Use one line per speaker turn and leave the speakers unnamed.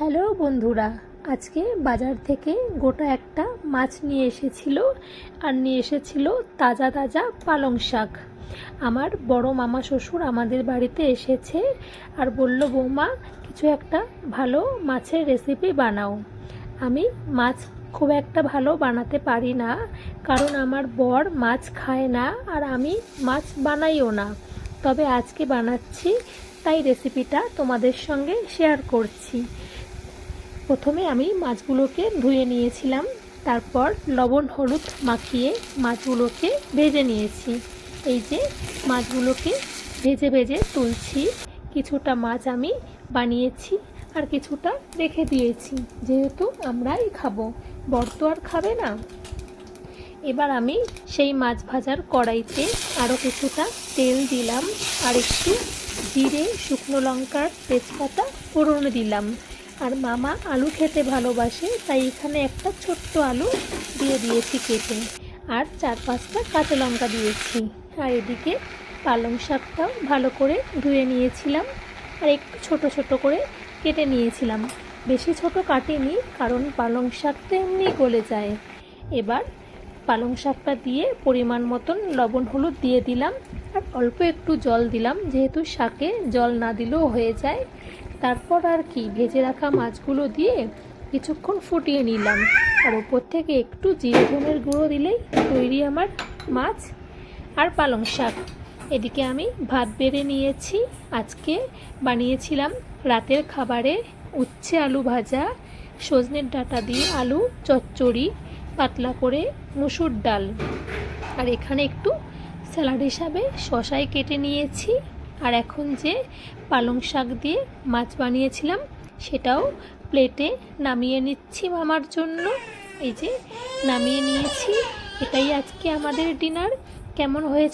Hello বন্ধুরা, আজকে বাজার থেকে গোটা একটা মাছ নিয়ে এসেছিল আর নিয়ে এসেছিল তাজা তাজা পালং শাক। আমার বড় মামা শ্বশুর আমাদের বাড়িতে এসেছে আর বলল, বৌমা কিছু একটা ভালো মাছের রেসিপি বানাও। আমি মাছ খুব একটা ভালো বানাতে পারি না, কারণ আমার বর মাছ খায় না আর আমি মাছ বানাইও না। তবে আজকে বানাচ্ছি, তাই রেসিপিটা তোমাদের সঙ্গে শেয়ার করছি। প্রথমে আমি মাছগুলোকে ধুয়ে নিয়েছিলাম, তারপর লবণ হলুদ মাখিয়ে মাছগুলোকে ভেজে নিয়েছি। এই যে মাছগুলোকে ভেজে ভেজে তুলছি। কিছুটা মাছ আমি বানিয়েছি আর কিছুটা রেখে দিয়েছি, যেহেতু আমরাই খাবো, বর তো আর খাবে না। এবার আমি সেই মাছ ভাজার কড়াইতে আরও কিছুটা তেল দিলাম আর একটু জিরে, শুকনো লঙ্কার তেজপাতা ফোড়ন দিলাম। আর মামা আলু খেতে ভালোবাসে, তাই এখানে একটা ছোট্ট আলু দিয়ে দিয়েছি কেটে, আর 4-5টা কাঁচা লঙ্কা দিয়েছি। আর এদিকে পালং শাকটাও ভালো করে ধুয়ে নিয়েছিলাম আর একটু ছোট ছোট করে কেটে নিয়েছিলাম। বেশি ছোট কাটিনি, কারণ পালং শাক তো এমনি গলে যায়। এবার পালং শাকটা দিয়ে পরিমাণ মতন লবণ হলুদ দিয়ে দিলাম আর অল্প একটু জল দিলাম, যেহেতু শাকে জল না দিলেও হয়ে যায়। তারপর আর কি, ভেজে রাখা মাছগুলো দিয়ে কিছুক্ষণ ফুটিয়ে নিলাম আর ওপর থেকে একটু জিরে ধনের গুঁড়ো দিলেই তৈরি আমার মাছ আর পালং শাক। এদিকে আমি ভাত বেড়ে নিয়েছি। আজকে বানিয়েছিলাম রাতের খাবারে উচ্ছে আলু ভাজা, সজনের ডাঁটা দিয়ে আলু চচ্চড়ি, পাতলা করে মুসুর ডাল, আর এখানে একটু স্যালাড হিসাবে শসাই কেটে নিয়েছি। আর এখন যে পালং শাক দিয়ে মাছ বানিয়েছিলাম সেটাও প্লেটে নামিয়ে নিচ্ছি মামার জন্য। এই যে নামিয়ে নিয়েছি। এটাই আজকে আমাদের ডিনার। কেমন হয়েছে